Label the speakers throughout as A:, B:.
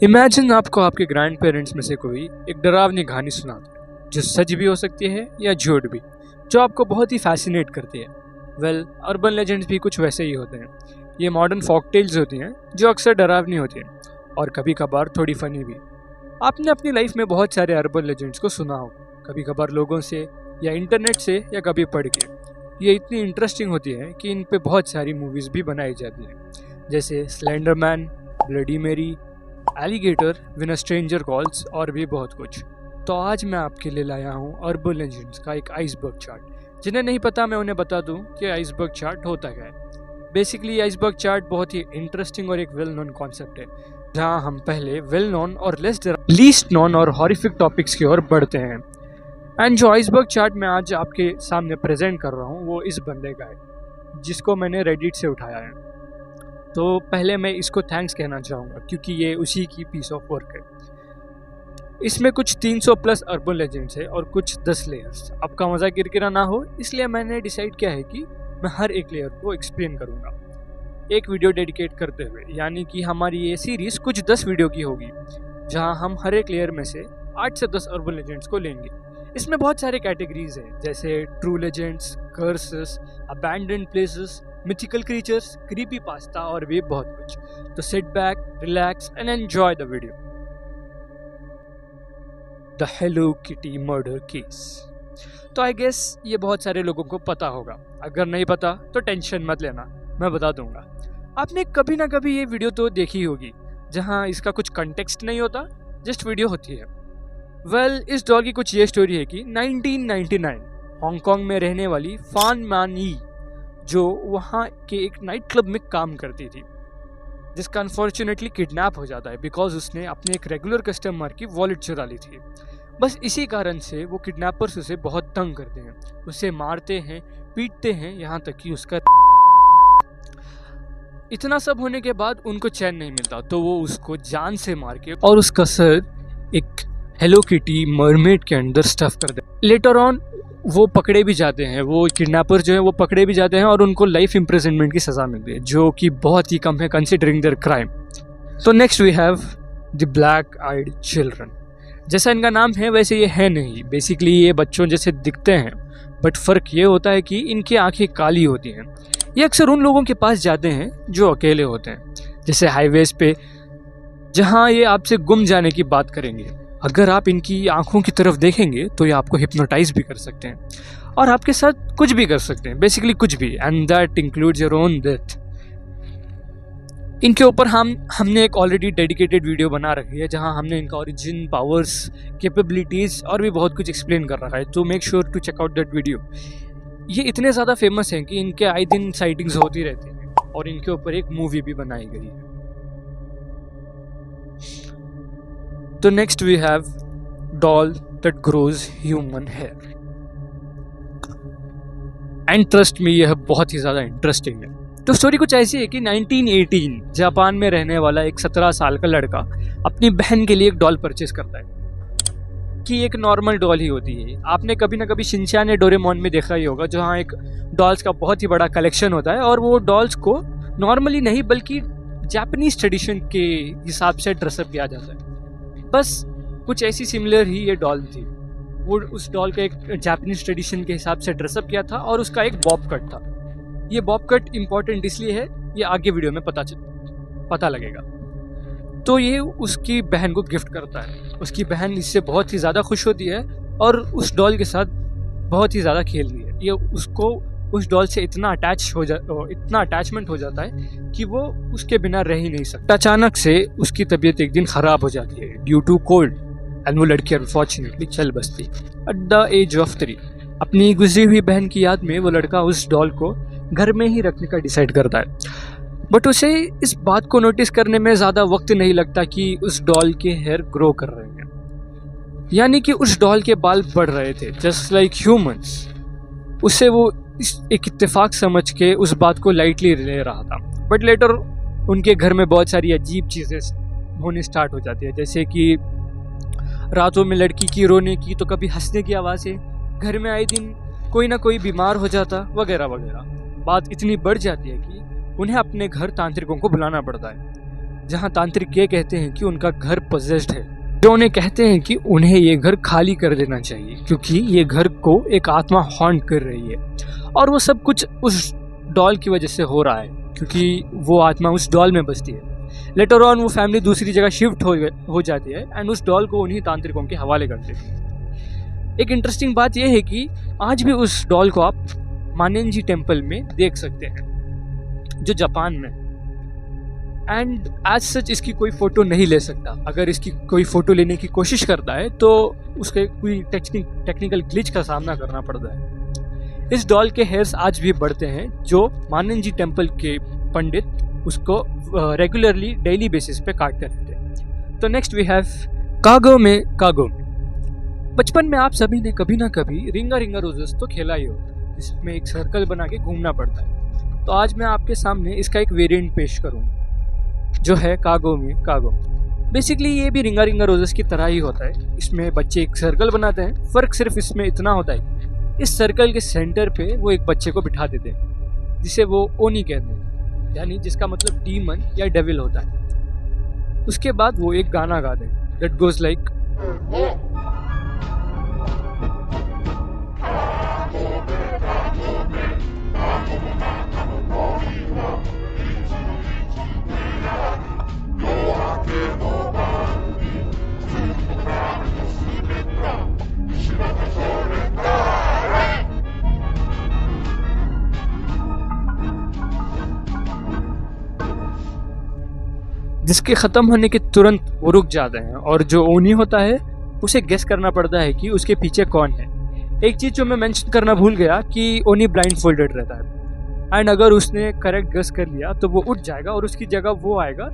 A: Imagine आपको आपके grand parents में से कोई एक डरावनी कहानी सुनाता है जो सच भी हो सकती है या झूठ भी, जो आपको बहुत ही फैसिनेट करती है। अर्बन लेजेंड्स भी कुछ वैसे ही होते हैं। ये मॉडर्न फोक टेल्स होती हैं जो अक्सर डरावनी होती हैं और कभी कभार थोड़ी फनी भी। आपने अपनी लाइफ में बहुत सारे अर्बन लेजेंड्स को सुना हो, कभी कभार लोगों से या इंटरनेट से या कभी पढ़ के। ये इतनी इंटरेस्टिंग होती है कि इन पे बहुत सारी मूवीज़ भी बनाई जाती हैं, जैसे स्लेंडरमैन, ब्लडी मेरी, alligator, when a stranger calls और भी बहुत कुछ। तो आज मैं आपके लिए लाया हूँ अर्बन लेजेंड्स का एक आइसबर्ग चार्ट। जिन्हें नहीं पता मैं उन्हें बता दूँ कि आइसबर्ग चार्ट होता क्या है। बेसिकली आइसबर्ग चार्ट बहुत ही इंटरेस्टिंग और एक वेल नोन कॉन्सेप्ट है, जहाँ हम पहले वेल नोन और लीस्ट नोन और हॉरिफिक टॉपिक्स की ओर बढ़ते हैं। एंड जो आइसबर्ग चार्ट मैं आज आपके सामने प्रेजेंट कर रहा हूँ वो इस बंदे का है, जिसको मैंने रेडिट से उठाया है। तो पहले मैं इसको थैंक्स कहना चाहूँगा क्योंकि ये उसी की पीस ऑफ वर्क है। इसमें कुछ 300 प्लस अर्बन लेजेंड्स है और कुछ 10 लेयर्स। आपका मजा किरकिरा ना हो इसलिए मैंने डिसाइड किया है कि मैं हर एक लेयर को एक्सप्लेन करूँगा एक वीडियो डेडिकेट करते हुए। यानी कि हमारी ये सीरीज कुछ 10 वीडियो की होगी, जहाँ हम हर एक लेयर में से 8 से 10 अर्बन लेजेंड्स को लेंगे। इसमें बहुत सारे कैटेगरीज हैं, जैसे true legends, curses, abandoned places, mythical creatures, creepy pasta और भी बहुत कुछ। तो sit back, relax and enjoy the video. The hello kitty murder case. तो आई गेस ये बहुत सारे लोगों को पता होगा, अगर नहीं पता तो टेंशन मत लेना, मैं बता दूंगा। आपने कभी ना कभी ये वीडियो तो देखी होगी जहाँ इसका कुछ कंटेक्स्ट नहीं होता, जस्ट वीडियो होती है। इस डॉल की कुछ ये स्टोरी है कि 1999 हांगकांग में रहने वाली फान मान यी, जो वहाँ के एक नाइट क्लब में काम करती थी, जिसका अनफॉर्चुनेटली किडनैप हो जाता है बिकॉज उसने अपने एक रेगुलर कस्टमर की वॉलेट चुरा ली थी। बस इसी कारण से वो किडनैपर्स उसे बहुत तंग करते हैं, उसे मारते हैं, पीटते हैं, यहाँ तक कि उसका इतना सब होने के बाद उनको चैन नहीं मिलता, तो वो उसको जान से मार के और उसका सर एक हेलो किटी मरमेड के अंदर स्टफ कर दे। लेटर ऑन वो पकड़े भी जाते हैं, वो किडनैपर जो है वो पकड़े भी जाते हैं और उनको लाइफ इम्प्रिजनमेंट की सज़ा मिलती है, जो कि बहुत ही कम है कंसिडरिंग देयर क्राइम। तो next we have the black eyed children. जैसा इनका नाम है वैसे ये है नहीं, बेसिकली ये बच्चों जैसे दिखते हैं, बट फ़र्क ये होता है कि इनकी आंखें काली होती हैं। ये अक्सर उन लोगों के पास जाते हैं जो अकेले होते हैं, जैसे हाईवेज़ पे, जहाँ ये आपसे गुम जाने की बात करेंगे। अगर आप इनकी आंखों की तरफ देखेंगे तो ये आपको हिप्नोटाइज भी कर सकते हैं और आपके साथ कुछ भी कर सकते हैं, बेसिकली कुछ भी, and that includes your own death. इनके ऊपर हमने एक ऑलरेडी डेडिकेटेड वीडियो बना रखी है, जहां हमने इनका ओरिजिन, पावर्स, कैपेबिलिटीज़ और भी बहुत कुछ एक्सप्लेन कर रखा है, तो make sure to check out that video. ये इतने ज़्यादा फेमस हैं कि इनके आए दिन साइटिंग्स होती रहती हैं और इनके ऊपर एक मूवी भी बनाई गई है। तो next we have doll that grows human hair. And trust me, यह बहुत ही ज़्यादा इंटरेस्टिंग है। तो स्टोरी कुछ ऐसी है कि 1918 जापान में रहने वाला एक 17 साल का लड़का अपनी बहन के लिए एक डॉल परचेस करता है, कि एक नॉर्मल डॉल ही होती है। आपने कभी ना कभी शिनचैन या डोरेमोन में देखा ही होगा, जहाँ एक डॉल्स का बहुत ही बड़ा कलेक्शन होता है और वो डॉल्स को नॉर्मली नहीं बल्कि जापानीज ट्रेडिशन के हिसाब से ड्रेसअप किया जाता है। बस कुछ ऐसी सिमिलर ही ये डॉल थी। वो उस डॉल का एक जापानीज ट्रेडिशन के हिसाब से ड्रेसअप किया था और उसका एक बॉब कट था। ये बॉब कट इम्पॉर्टेंट इसलिए है, ये आगे वीडियो में पता लगेगा। तो ये उसकी बहन को गिफ्ट करता है। उसकी बहन इससे बहुत ही ज़्यादा खुश होती है और उस डॉल के साथ बहुत ही ज़्यादा खेलती है। ये उसको उस डॉल से इतना अटैचमेंट हो जाता है कि वो उसके बिना रह ही नहीं सकता। अचानक से उसकी तबीयत एक दिन ख़राब हो जाती है ड्यू टू कोल्ड, एंड वो लड़की अनफॉर्चुनेटली चल बसती एट द एज ऑफ 3। अपनी गुजरी हुई बहन की याद में वो लड़का उस डॉल को घर में ही रखने का डिसाइड करता है, बट उसे इस बात को नोटिस करने में ज़्यादा वक्त नहीं लगता कि उस डॉल के हेयर ग्रो कर रहे हैं, यानी कि उस डॉल के बाल बढ़ रहे थे जस्ट लाइक ह्यूमंस। उसे वो एक इत्तेफाक समझ के उस बात को लाइटली ले रहा था, बट लेटर उनके घर में बहुत सारी अजीब चीज़ें होने स्टार्ट हो जाती है, जैसे कि रातों में लड़की की रोने की तो कभी हंसने की आवाज़ें, घर में आए दिन कोई ना कोई बीमार हो जाता वगैरह वगैरह। बात इतनी बढ़ जाती है कि उन्हें अपने घर तांत्रिकों को बुलाना पड़ता है, जहाँ तांत्रिक ये कहते हैं कि उनका घर पजेस्ड है, जो उन्हें कहते हैं कि उन्हें ये घर खाली कर देना चाहिए क्योंकि ये घर को एक आत्मा हॉन्ट कर रही है। और वो सब कुछ उस डॉल की वजह से हो रहा है क्योंकि वो आत्मा उस डॉल में बसती है। लेटर ऑन वो फैमिली दूसरी जगह शिफ्ट हो जाती है एंड उस डॉल को उन्हीं तांत्रिकों के हवाले कर देती है। एक इंटरेस्टिंग बात यह है कि आज भी उस डॉल को आप मानेंजी टेम्पल में देख सकते हैं, जो जापान में। एंड एज सच इसकी कोई फ़ोटो नहीं ले सकता। अगर इसकी कोई फ़ोटो लेने की कोशिश करता है तो उसके कोई टेक्निकल ग्लिच का सामना करना पड़ता है। इस डॉल के हेयर्स आज भी बढ़ते हैं, जो मानेंजी टेम्पल के पंडित उसको रेगुलरली डेली बेसिस पे काटते रहते हैं। तो नेक्स्ट वी हैव कागो में। बचपन में आप सभी ने कभी ना कभी रिंगा रिंगा रोजेस तो खेला ही होगा, जिसमें एक सर्कल बना के घूमना पड़ता है। तो आज मैं आपके सामने इसका एक वेरिएंट पेश करूँगा, जो है कागो में कागो। बेसिकली ये भी रिंगा रिंगा रोजेस की तरह ही होता है। इसमें बच्चे एक सर्कल बनाते हैं, फ़र्क सिर्फ इसमें इतना होता है इस सर्कल के सेंटर पे वो एक बच्चे को बिठा देते हैं, जिसे वो ओनी कहते हैं, यानी जिसका मतलब डीमन या डेविल होता है। उसके बाद वो एक गाना गाते हैं दैट गोज लाइक जिसके ख़त्म होने के तुरंत वो रुक जाते हैं और जो ओनी होता है उसे गेस करना पड़ता है कि उसके पीछे कौन है। एक चीज़ जो मैं मेंशन करना भूल गया कि ओनी ब्लाइंड फोल्डेड रहता है एंड अगर उसने करेक्ट गेस कर लिया तो वो उठ जाएगा और उसकी जगह वो आएगा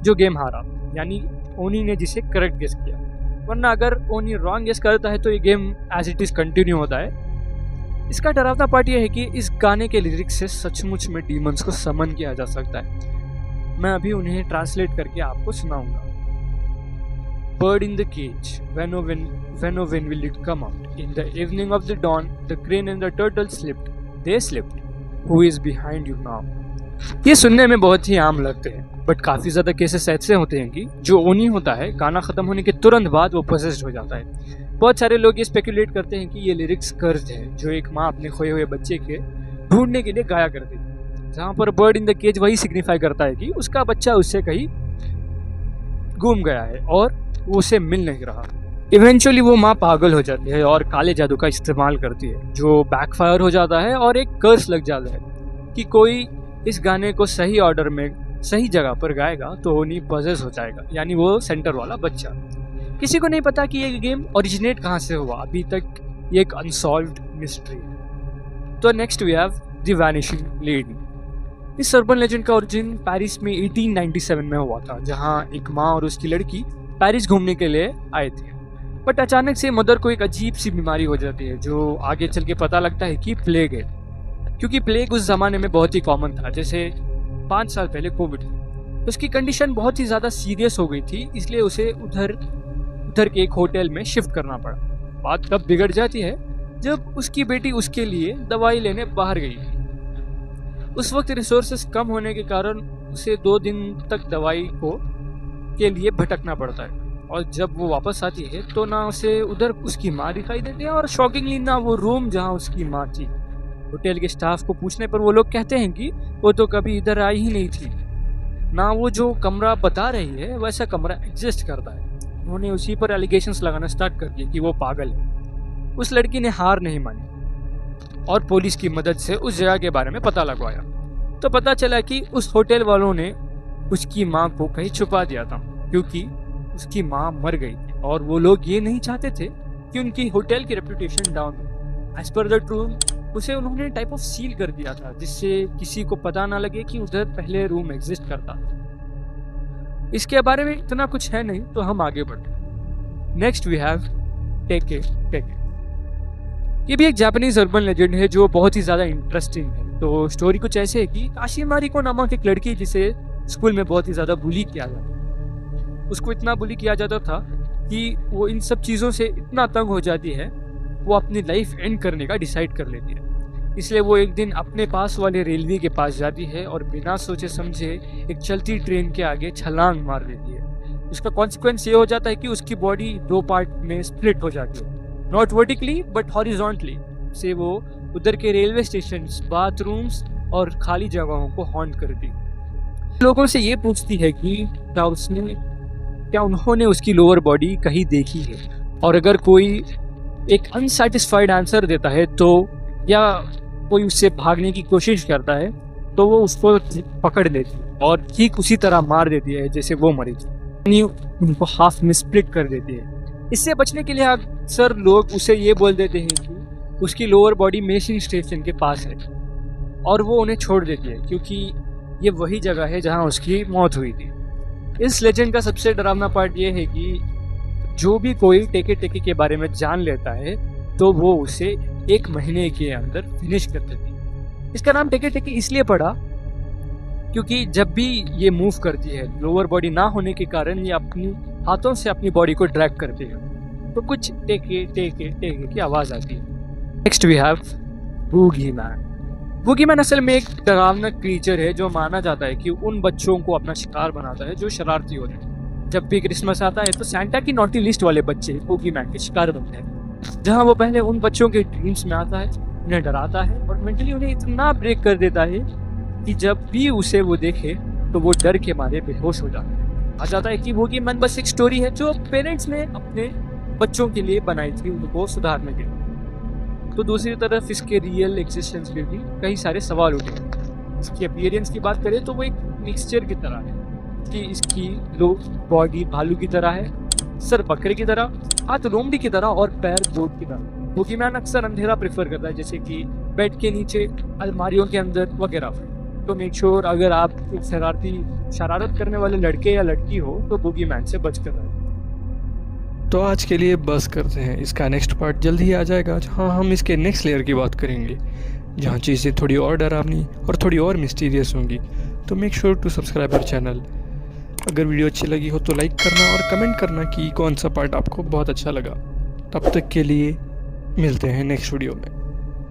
A: जो गेम हारा, यानी ओनी ने जिसे करेक्ट गेस किया। वरना अगर ओनी रॉन्ग गेस करता है तो ये game as it is continue होता है। इसका डरावना पार्ट ये है कि इस गाने के लिरिक्स से सचमुच में डीमंस को समन किया जा सकता है। मैं अभी उन्हें ट्रांसलेट करके आपको सुनाऊंगा। Bird in the cage, when oh when will it come out? In the evening of the dawn, the crane and the turtle slipped. They slipped. Who is behind you now? ये सुनने में बहुत ही आम लगते हैं, बट काफ़ी ज़्यादा cases ऐसे होते हैं कि जो ओनी होता है गाना ख़त्म होने के तुरंत बाद वो पोसेस्ड हो जाता है। बहुत सारे लोग ये स्पेकुलेट करते हैं कि ये लिरिक्स कर्ज है जो एक माँ अपने खोए हुए बच्चे के ढूंढने के लिए गाया करती है, जहाँ पर बर्ड इन द केज वही सिग्निफाई करता है कि उसका बच्चा उससे कहीं गुम गया है और वो उसे मिल नहीं रहा। इवेंचुअली वो माँ पागल हो जाती है और काले जादू का इस्तेमाल करती है, जो बैकफायर हो जाता है और एक कर्स लग जाता है कि कोई इस गाने को सही ऑर्डर में सही जगह पर गाएगा तो ओनी पजेस हो जाएगा, यानी वो सेंटर वाला बच्चा। किसी को नहीं पता कि ये गेम ओरिजिनेट कहाँ से हुआ, अभी तक ये एक अनसॉल्व्ड मिस्ट्री है। तो next we have the vanishing lady. इस अर्बन लेजेंड का ओरिजिन पेरिस में 1897 में हुआ था, जहां एक माँ और उसकी लड़की पेरिस घूमने के लिए आए थे। बट अचानक से मदर को एक अजीब सी बीमारी हो जाती है, जो आगे चल के पता लगता है कि प्लेग है, क्योंकि प्लेग उस ज़माने में बहुत ही कॉमन था, जैसे 5 साल पहले कोविड। उसकी कंडीशन बहुत ही ज़्यादा सीरियस हो गई थी, इसलिए उसे उधर के एक होटल में शिफ्ट करना पड़ा। बात तब बिगड़ जाती है जब उसकी बेटी उसके लिए दवाई लेने बाहर गई। उस वक्त रिसोर्सेस कम होने के कारण उसे 2 दिन तक दवाई के लिए भटकना पड़ता है, और जब वो वापस आती है तो ना उसे उधर उसकी माँ दिखाई देती है और शॉकिंगली ना वो रूम जहाँ उसकी माँ थी। होटल के स्टाफ को पूछने पर वो लोग कहते हैं कि वो तो कभी इधर आई ही नहीं थी, ना वो जो कमरा बता रही है वैसा कमरा एग्जिस्ट करता है। उन्होंने उसी पर एलिगेशंस लगाना स्टार्ट कर दिए कि वो पागल है। उस लड़की ने हार नहीं मानी और पुलिस की मदद से उस जगह के बारे में पता लगवाया, तो पता चला कि उस होटल वालों ने उसकी माँ को कहीं छुपा दिया था, क्योंकि उसकी माँ मर गई थी और वो लोग ये नहीं चाहते थे कि उनकी होटल की रेपुटेशन डाउन हो। एज पर द ट्रूथ उसे उन्होंने टाइप ऑफ सील कर दिया था, जिससे किसी को पता ना लगे कि उधर पहले रूम एग्जिस्ट करता था। इसके बारे में इतना कुछ है नहीं, तो हम आगे बढ़ते। नेक्स्ट वी हैव टेके। ये भी एक जापानीज अर्बन लेजेंड है जो बहुत ही ज़्यादा इंटरेस्टिंग है। तो स्टोरी कुछ ऐसे है कि काशिमारिको नामक एक लड़की, जिसे स्कूल में बहुत ही ज़्यादा बुली किया जाता, उसको इतना बुली किया जाता था कि वो इन सब चीज़ों से इतना तंग हो जाती है, वो अपनी लाइफ एंड करने का डिसाइड कर लेती है। इसलिए वो एक दिन अपने पास वाले रेलवे के पास जाती है और बिना सोचे समझे एक चलती ट्रेन के आगे छलांग मार देती है। इसका कॉन्सिक्वेंस ये हो जाता है कि उसकी बॉडी 2 पार्ट में स्प्लिट हो जाती है, नॉट वर्टिकली बट हॉरिजॉन्टली। से वो उधर के रेलवे स्टेशन, बाथरूम्स और खाली जगहों को हॉन्ट करती। लोगों से ये पूछती है कि क्या उन्होंने उसकी लोअर बॉडी कहीं देखी है, और अगर कोई एक अनसेटिस्फाइड आंसर देता है तो या कोई उससे भागने की कोशिश करता है तो वो उसको पकड़ लेती है और ठीक उसी तरह मार देती है जैसे वो मरी थी। उनको हाफ में स्प्लिट कर देती है। इससे बचने के लिए अक्सर लोग उसे ये बोल देते हैं कि उसकी लोअर बॉडी मेसिन स्टेशन के पास है, और वो उन्हें छोड़ देती है क्योंकि ये वही जगह है जहाँ उसकी मौत हुई थी। इस लेजेंड का सबसे डरावना पार्ट ये है कि जो भी कोई टेके टेके के बारे में जान लेता है तो वो उसे 1 महीने के अंदर फिनिश कर देती है। इसका नाम टेके टेके इसलिए पड़ा क्योंकि जब भी ये मूव करती है, लोअर बॉडी ना होने के कारण ये अपनी हाथों से अपनी बॉडी को ड्रैग करती है, तो कुछ टेके टेके टेके की आवाज़ आती है। Next we have boogeyman. Boogeyman असल में एक डरावना क्रीचर है जो माना जाता है कि उन बच्चों को अपना शिकार बनाता है जो शरारती होते हैं। जब भी क्रिसमस आता है तो सैंटा की नॉटी लिस्ट वाले बच्चे बूगीमैन के शिकार बनते हैं, जहां वो पहले उन बच्चों के ड्रीम्स में आता है, उन्हें डराता है और मेंटली उन्हें इतना ब्रेक कर देता है कि जब भी उसे वो देखे तो वो डर के मारे बेहोश हो जाता है। आ जाता है कि बूगीमैन बस एक स्टोरी है जो पेरेंट्स ने अपने बच्चों के लिए बनाई थी उनको सुधारने के लिए। तो दूसरी तरफ इसके रियल एग्जिस्टेंस पे भी कई सारे सवाल उठे। इसकी अपीयरेंस की बात करें तो वो एक मिक्सचर की तरह है कि इसकी बॉडी भालू की तरह है, सर बकरे की तरह, हाथ लोमड़ी की तरह और पैर गोट की तरह। बूगीमैन अक्सर अंधेरा प्रेफर करता है, जैसे कि बेड के नीचे, अलमारियों के अंदर वगैरह। तो मेक श्योर अगर आप एक शरारत करने वाले लड़के या लड़की हो तो बूगीमैन से बच कर रहे।
B: तो आज के लिए बस करते हैं। इसका नेक्स्ट पार्ट जल्द ही आ जाएगा, जहाँ हम इसके नेक्स्ट लेयर की बात करेंगे, जहाँ चीज़ें थोड़ी और डरावनी और थोड़ी और मिस्टीरियस होंगी। तो make sure to subscribe our channel. अगर वीडियो अच्छी लगी हो तो लाइक करना और कमेंट करना कि कौन सा पार्ट आपको बहुत अच्छा लगा। तब तक के लिए मिलते हैं नेक्स्ट वीडियो में।